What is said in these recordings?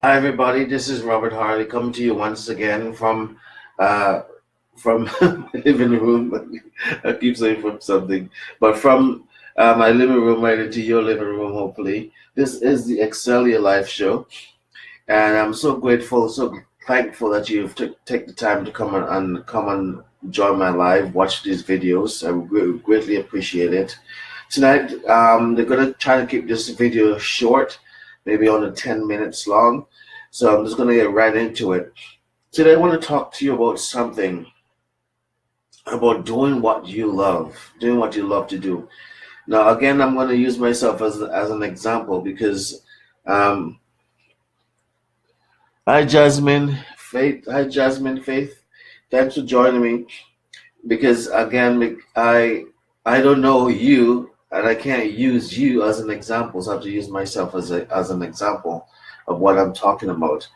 Hi everybody, this is Robert Harley coming to you once again uh, from my living room. I keep saying from something, but from my living room right into your living room. Hopefully, this is the Excel Your Life show, and I'm so grateful, so thankful that you've take the time to come and join my live, watch these videos. I greatly appreciate it. Tonight, they're gonna try to keep this video short, maybe under 10 minutes long. So I'm just gonna get right into it. Today, I want to talk to you about something about doing what you love to do. Now, again, I'm going to use myself as an example because um, hi Jasmine, Faith, thanks for joining me. Because again, I don't know you, and I can't use you as an example. So I have to use myself as an example of what I'm talking about.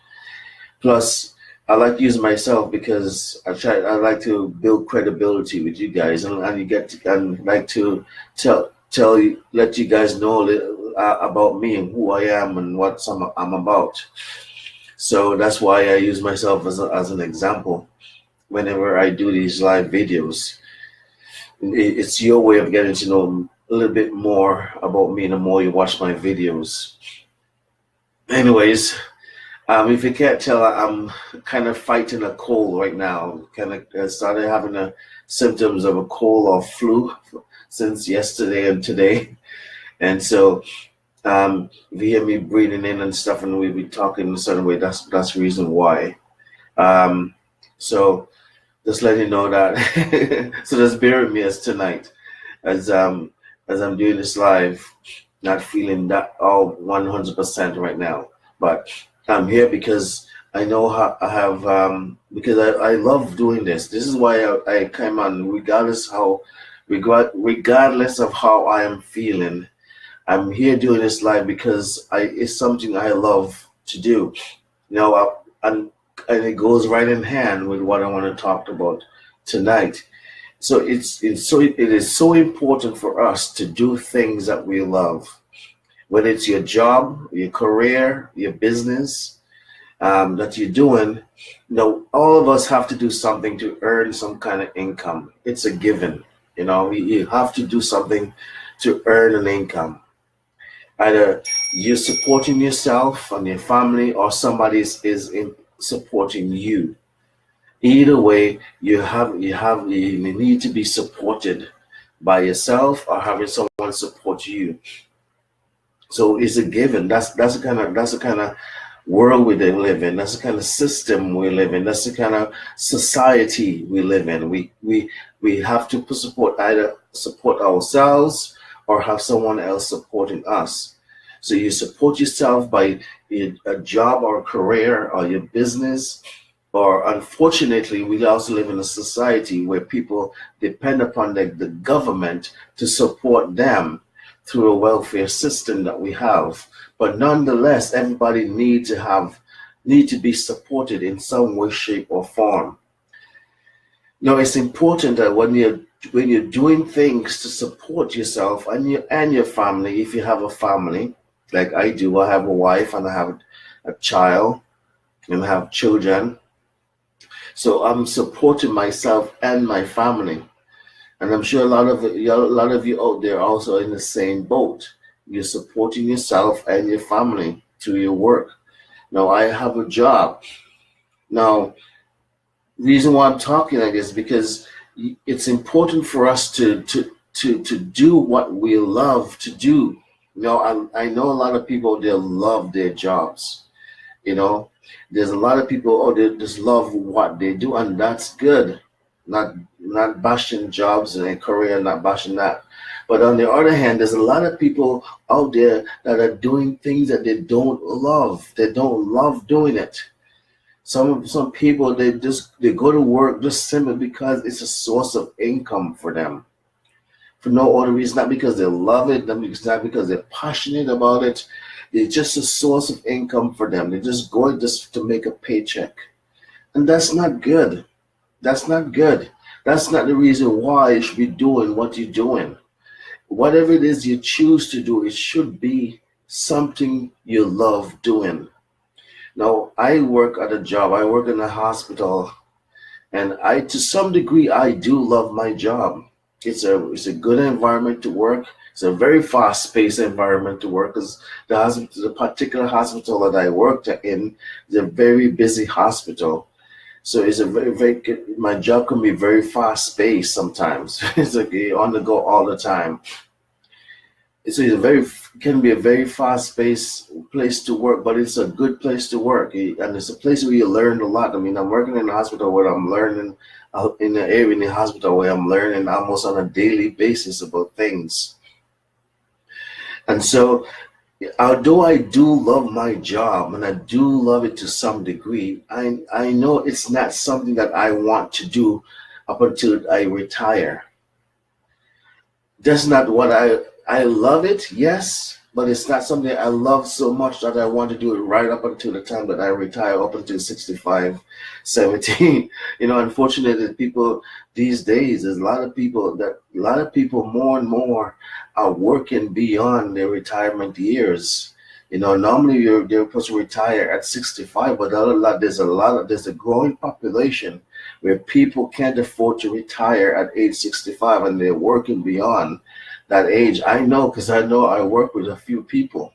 Plus, I like to use myself because I like to build credibility with you guys, and you get to, and like to let you guys know about me and who I am and what I'm about. So that's why I use myself as an example whenever I do these live videos. It's your way of getting to know a little bit more about me the more you watch my videos. Anyways, if you can't tell, I'm kind of fighting a cold right now. Kind of started having the symptoms of a cold or flu since yesterday and today. And so, if you hear me breathing in and stuff, and we be talking in a certain way, that's the reason why. Um, so just letting you know that. So just bear with me as tonight, as um as I'm doing this live, not feeling that all 100% right now, but I'm here because I know how I have because I love doing this. This is why I came on, regardless of how I am feeling. I'm here doing this live because I it's something I love to do. You know, and it goes right in hand with what I want to talk about tonight. So it is so important for us to do things that we love, whether it's your job, your career, your business that you're doing. You know, all of us have to do something to earn some kind of income. It's a given. You know, you have to do something to earn an income. Either you're supporting yourself and your family, or somebody is in supporting you. Either way, you need to be supported by yourself or having someone support you. So it's a given. That's the kind of world we live in. That's the kind of system we live in. That's the kind of society we live in. We have to either support ourselves or have someone else supporting us. So you support yourself by a job or a career or your business, or unfortunately, we also live in a society where people depend upon the government to support them through a welfare system that we have. But nonetheless, everybody need to be supported in some way, shape, or form. Now, it's important that when you're doing things to support yourself and your family, if you have a family, like I do, I have a wife and I have a child and I have children. So I'm supporting myself and my family. And I'm sure a lot of you out there are also in the same boat. You're supporting yourself and your family through your work. Now I have a job. Now, reason why I'm talking like this is because it's important for us to do what we love to do. You know, I know a lot of people, they love their jobs. You know, there's a lot of people, oh, they just love what they do, and that's good. Not bashing jobs and a career, not bashing that. But on the other hand, there's a lot of people out there that are doing things that they don't love. They don't love doing it. Some people, they go to work just simply because it's a source of income for them, for no other reason, not because they love it, not because they're passionate about it. It's just a source of income for them. They're just going just to make a paycheck. And that's not good. That's not good. That's not the reason why you should be doing what you're doing. Whatever it is you choose to do, it should be something you love doing. Now, I work at a job. I work in a hospital, and to some degree, I do love my job. It's a good environment to work. It's a very fast-paced environment to work because the particular hospital that I worked in is a very busy hospital. So it's a very good, my job can be very fast-paced sometimes. It's like you're on the go all the time. So can be a very fast-paced place to work, but it's a good place to work, and it's a place where you learn a lot. I mean, I'm working in a hospital where I'm learning in the area in the hospital where I'm learning almost on a daily basis about things. And so, although I do love my job and I do love it to some degree, I know it's not something that I want to do up until I retire. That's not what I love it, yes, but it's not something I love so much that I want to do it right up until the time that I retire, up until 65, 17. Unfortunately, people these days, there's a lot of people more and more are working beyond their retirement years. Normally they're supposed to retire at 65, but there's a growing population where people can't afford to retire at age 65 and they're working beyond that age. I know because I work with a few people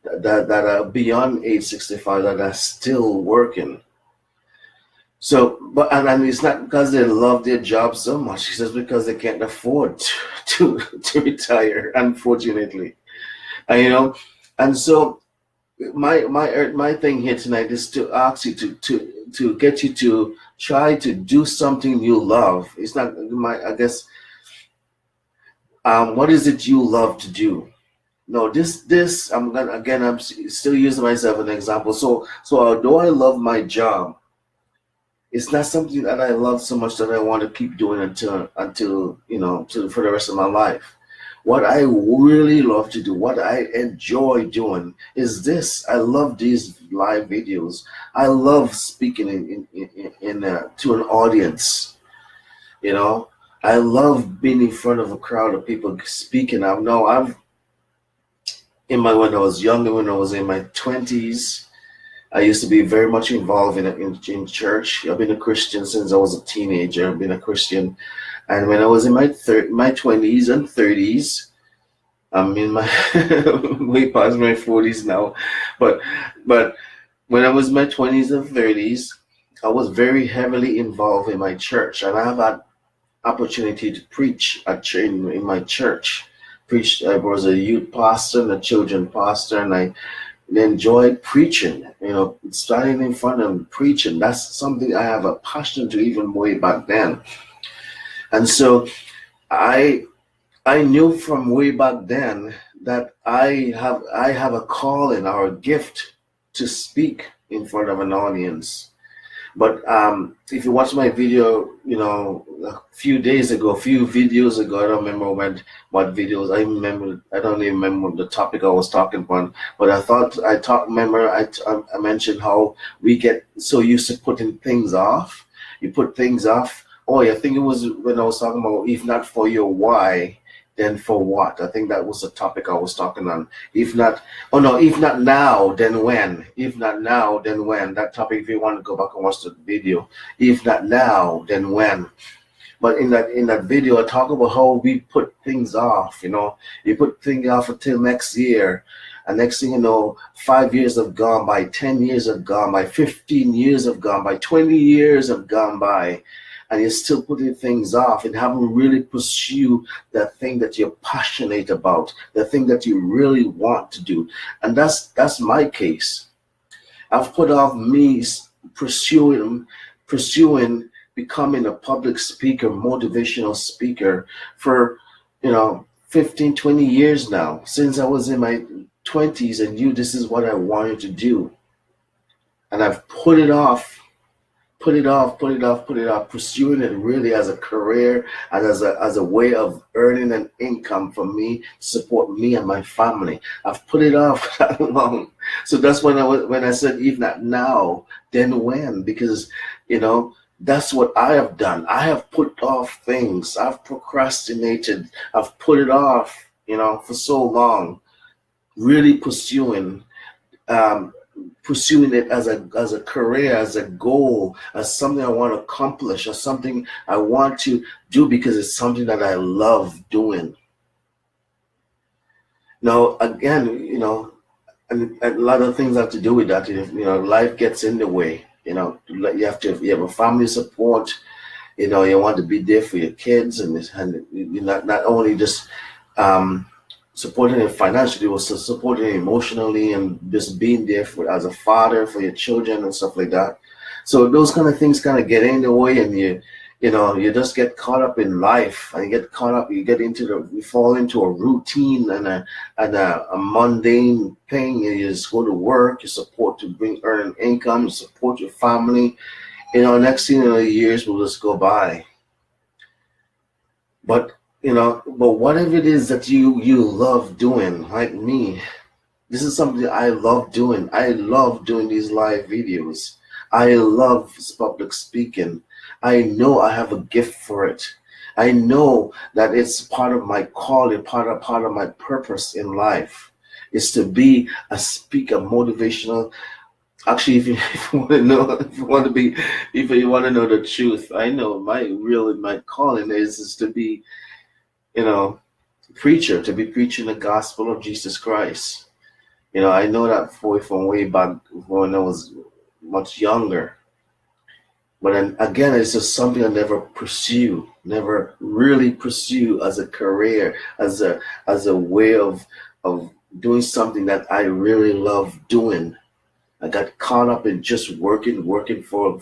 that are beyond age 65 that are still working. So, and it's not because they love their job so much. It's just because they can't afford to retire, unfortunately. And so my thing here tonight is to ask you to get you to try to do something you love. It's not I guess. What is it you love to do? No, I'm still using myself as an example. So although I love my job, it's not something that I love so much that I want to keep doing for the rest of my life. What I really love to do, what I enjoy doing, is this. I love these live videos. I love speaking to an audience. I love being in front of a crowd of people speaking. When I was younger, when I was in my 20s, I used to be very much involved in church. I've been a Christian since I was a teenager. I've been a Christian. And when I was in my 20s and 30s, I'm in my way past my 40s now. But when I was in my 20s and 30s, I was very heavily involved in my church. And I have had opportunity to preach in my church. I was a youth pastor and a children pastor, and I enjoyed preaching. Standing in front of them preaching. That's something I have a passion to even way back then. And so I knew from way back then that I have a calling or a gift to speak in front of an audience. But if you watch my video, a few videos ago, I don't remember what videos. I don't even remember the topic I was talking about. But I mentioned how we get so used to putting things off. You put things off. Oh, I think it was when I was talking about if not for your why, then for what? I think that was the topic I was talking on. If not now, then when? If not now, then when? That topic, if you want to go back and watch the video. If not now, then when? But in that video, I talk about how we put things off. You put things off until next year. And next thing you know, 5 years have gone by, 10 years have gone by, 15 years have gone by, 20 years have gone by. And you're still putting things off and haven't really pursued that thing that you're passionate about, the thing that you really want to do. And that's my case. I've put off me pursuing becoming a public speaker, motivational speaker for 15, 20 years now. Since I was in my 20s and this is what I wanted to do. And I've put it off, pursuing it really as a career and as a way of earning an income for me to support me and my family. I've put it off that long. So that's when I said, if not now, then when? Because that's what I have done. I have put off things. I've procrastinated. I've put it off, for so long, really pursuing pursuing it as a career, as a goal, as something I want to accomplish, as something I want to do because it's something that I love doing. Now, again, and a lot of things have to do with that. Life gets in the way. You have a family support. You want to be there for your kids, and you're not only just supporting them financially, but also supporting them emotionally, and just being there as a father for your children and stuff like that. So those kind of things kind of get in the way, and you just get caught up in life, and you fall into a routine and a mundane thing. And you just go to work, you support to earn income, you support your family. Next thing you know, years will just go by. But whatever it is that you love doing, like me, this is something I love doing. I love doing these live videos. I love public speaking. I know I have a gift for it. I know that it's part of my calling, part of my purpose in life is to be a speaker, motivational. Actually, if you want to know, if you want to know the truth, I know my calling is to be, preacher, to be preaching the gospel of Jesus Christ. I know that from way back when I was much younger. But then again, it's just something I never really pursue as a career, as a way of doing something that I really love doing. I got caught up in just working for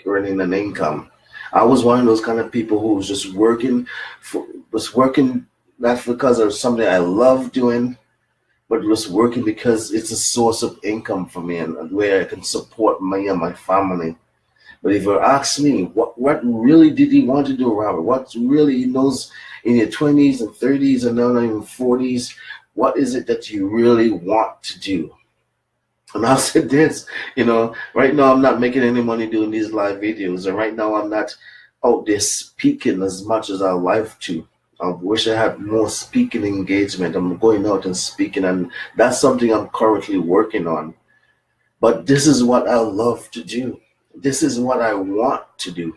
earning an income. I was one of those kind of people who was just working not because of something I love doing, but was working because it's a source of income for me and where I can support me and my family. But if you ask me, what really did he want to do, Robert? What really he knows in your 20s and 30s and now even 40s, what is it that you really want to do? And I'll say this, right now I'm not making any money doing these live videos. And right now I'm not out there speaking as much as I like to. I wish I had more speaking engagement. I'm going out and speaking, and that's something I'm currently working on. But this is what I love to do. This is what I want to do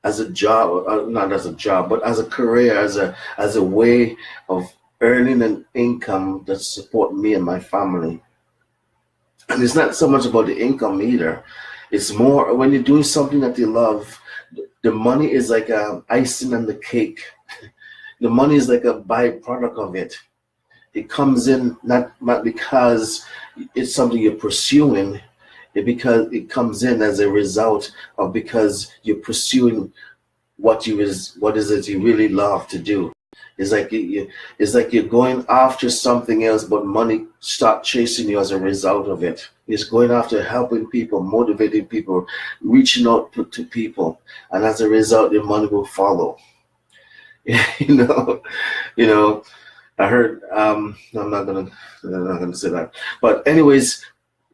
as a job, not as a job, but as a career, as a way of earning an income that support me and my family. And it's not so much about the income either. It's more when you're doing something that you love, the money is like icing on the cake. The money is like a byproduct of it. It comes in not because it's something you're pursuing, because it comes in as a result of because you're pursuing what is it you really love to do. It's like you're going after something else, but money start chasing you as a result of it. It's going after helping people, motivating people, reaching out to people, and as a result, the money will follow. I heard. I'm not gonna say that. But anyways,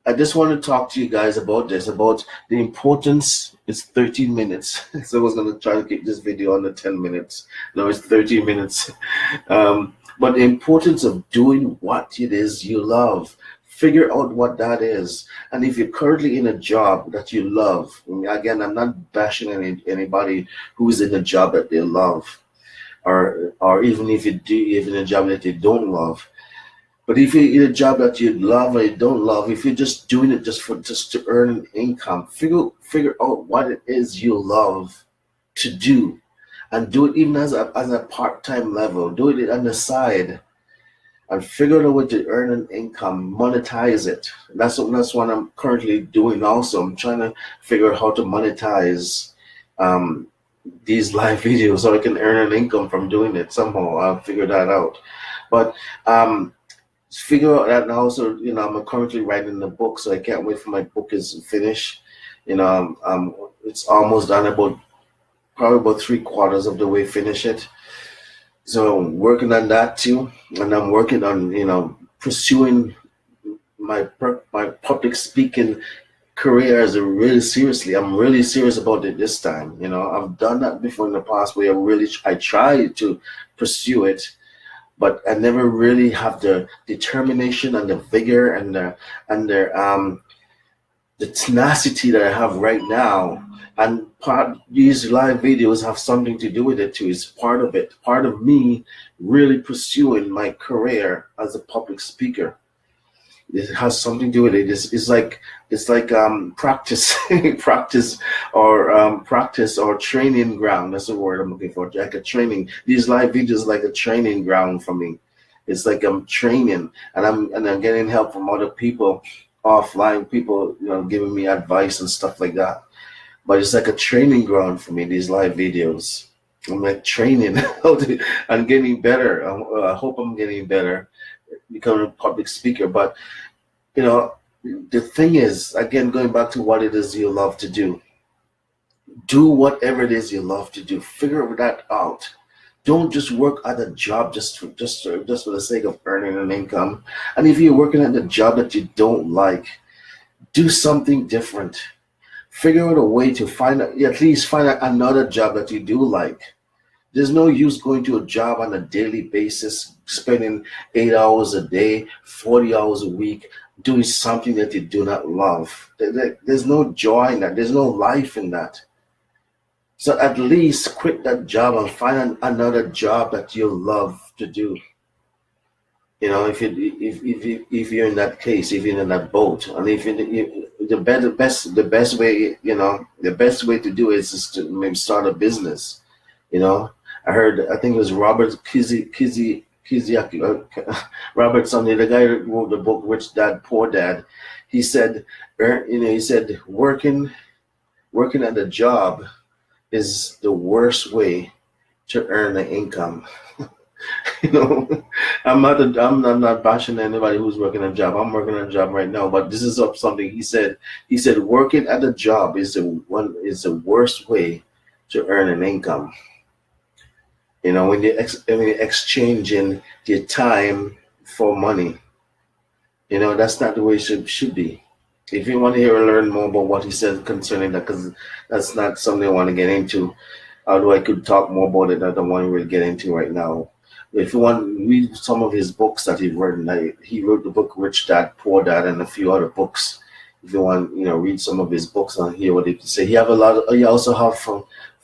I just want to talk to you guys about the importance. It's 13 minutes. So I was going to try to keep this video under 10 minutes. No, it's 13 minutes. But the importance of doing what it is you love. Figure out what that is. And if you're currently in a job that you love, again, I'm not bashing anybody who's in a job that they love, or even if you do, even a job that you don't love. But if you're in a job that you love or you don't love, if you're just doing it just to earn an income, figure out what it is you love to do, and do it even as a part-time level. Do it on the side, and figure out a way to earn an income, monetize it. That's what I'm currently doing. Also, I'm trying to figure out how to monetize these live videos so I can earn an income from doing it somehow. I'll figure that out. But figure out that. And also, I'm currently writing the book, so I can't wait for my book is finished. It's almost done, probably about 3/4 of the way finish it. So I'm working on that too, and I'm working on pursuing my public speaking career as really seriously. I'm really serious about it this time. I've done that before in the past where I tried to pursue it, but I never really have the determination and the vigor and the the tenacity that I have right now, and these live videos have something to do with it too. It's part of it, part of me really pursuing my career as a public speaker. It has something to do with it. It's like practice, practice or training ground. That's the word I'm looking for. Like a training. These live videos like a training ground for me. It's like I'm training, and I'm getting help from other people offline. People, giving me advice and stuff like that. But it's like a training ground for me. These live videos. I'm like training. I'm getting better. I hope I'm getting better, becoming a public speaker. But you know, the thing is, again, going back to what it is you love to do whatever it is you love to do. Figure that out. Don't just work at a job just for the sake of earning an income. And if you're working at a job that you don't like, do something different. Figure out a way to at least find another job that you do like. There's no use going to a job on a daily basis, spending 8 hours a day, 40 hours a week, doing something that you do not love. There's no joy in that. There's no life in that. So at least quit that job and find another job that you love to do. If you're in that case, if you're in that boat, and the best way, the best way to do it is to maybe start a business. I think it was Robert Kiyosaki, Robert something, the guy who wrote the book Rich Dad Poor Dad. He said, working at a job is the worst way to earn an income. I'm not bashing anybody who's working a job. I'm working a job right now, but this is something he said. He said working at a job is the worst way to earn an income. When you're exchanging your time for money, that's not the way it should be. If you want to hear or learn more about what he said concerning that, because that's not something I want to get into, although I could talk more about it, I don't want to really get into right now. If you want to read some of his books that he's written, he wrote the book Rich Dad Poor Dad and a few other books. If you want, read some of his books and hear what he can say. He also have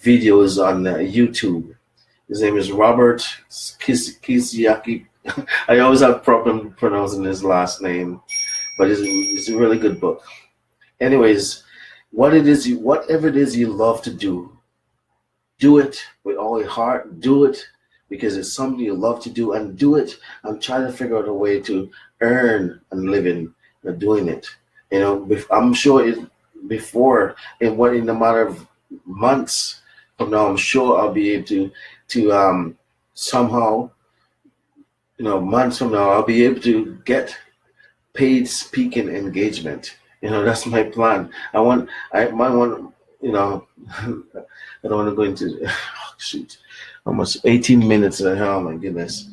videos on YouTube. His name is Robert Kiyosaki. I always have problem pronouncing his last name, but it's a really good book. Anyways, whatever it is you love to do it with all your heart. Do it because it's something you love to do, and do it and try to figure out a way to earn a living doing it. I'm sure before, in a matter of months from now, I'm sure I'll be able to somehow, months from now, I'll be able to get paid speaking engagement. That's my plan. I don't want to go into, shoot, almost 18 minutes. Oh my goodness.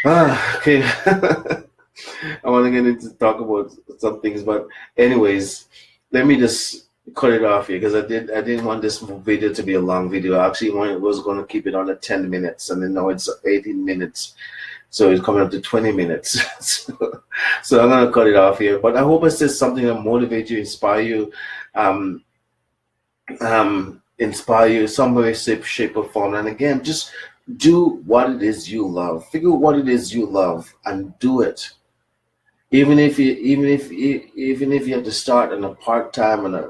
Okay. I want to get into talk about some things, but anyways, let me just cut it off here because I didn't want this video to be a long video. I actually was going to keep it on at 10 minutes, and then now it's 18 minutes. So it's coming up to 20 minutes. So I'm going to cut it off here. But I hope I said something that motivate you, inspire you, some way, shape, or form. And again, just do what it is you love. Figure out what it is you love and do it. Even if you have to start on a part-time on a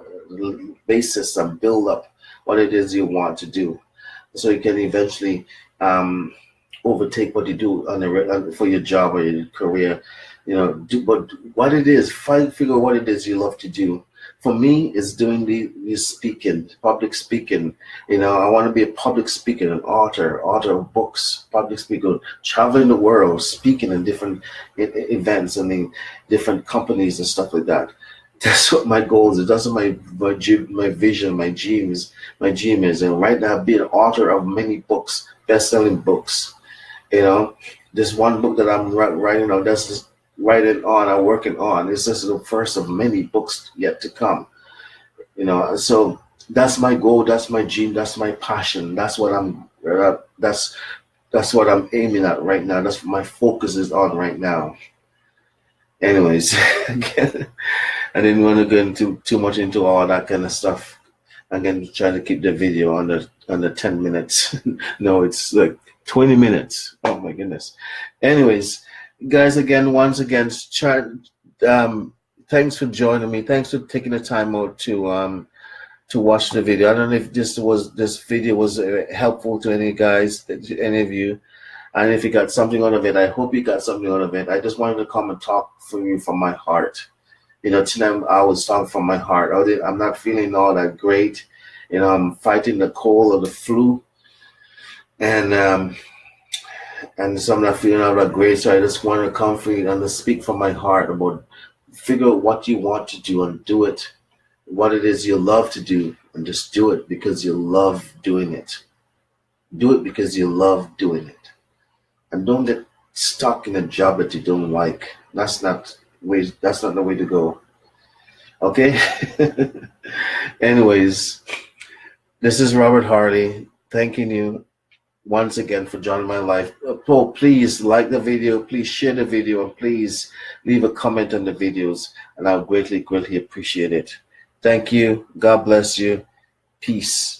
basis and build up what it is you want to do, so you can eventually overtake what you do for your job or your career. But what it is, figure what it is you love to do. For me, it's doing the speaking, public speaking. I want to be a public speaker, an author of books, public speaker, traveling the world, speaking in different events and in different companies and stuff like that. That's what my goal is. That's what my vision, my dream is. And right now, being an author of many books, best-selling books. This one book that I'm writing now, that's just writing on or working on. It's just the first of many books yet to come. So that's my goal. That's my dream. That's my passion. That's what that's what I'm aiming at right now. That's what my focus is on right now. Anyways, again, I didn't want to go into too much into all that kind of stuff. Again, try to keep the video under 10 minutes. No, it's like 20 minutes. Oh my goodness. Anyways, guys, again, once again, thanks for joining me. Thanks for taking the time out to watch the video. I don't know if this video was helpful to any guys, to any of you, and if you got something out of it. I hope you got something out of it. I just wanted to come and talk for you from my heart. You know, tonight I was talking from my heart. I'm not feeling all that great. You know, I'm fighting the cold or the flu, and so I'm not feeling all that great. So I just want to come for you and to speak from my heart about figure out what you want to do and do it. What it is you love to do, and just do it because you love doing it. Do it because you love doing it, and don't get stuck in a job that you don't like. That's not the way to go. Okay. Anyways, this is Robert Harley thanking you once again for joining my life. Please like the video, please share the video, and please leave a comment on the videos, and I'll greatly appreciate it. Thank you. God bless you. Peace.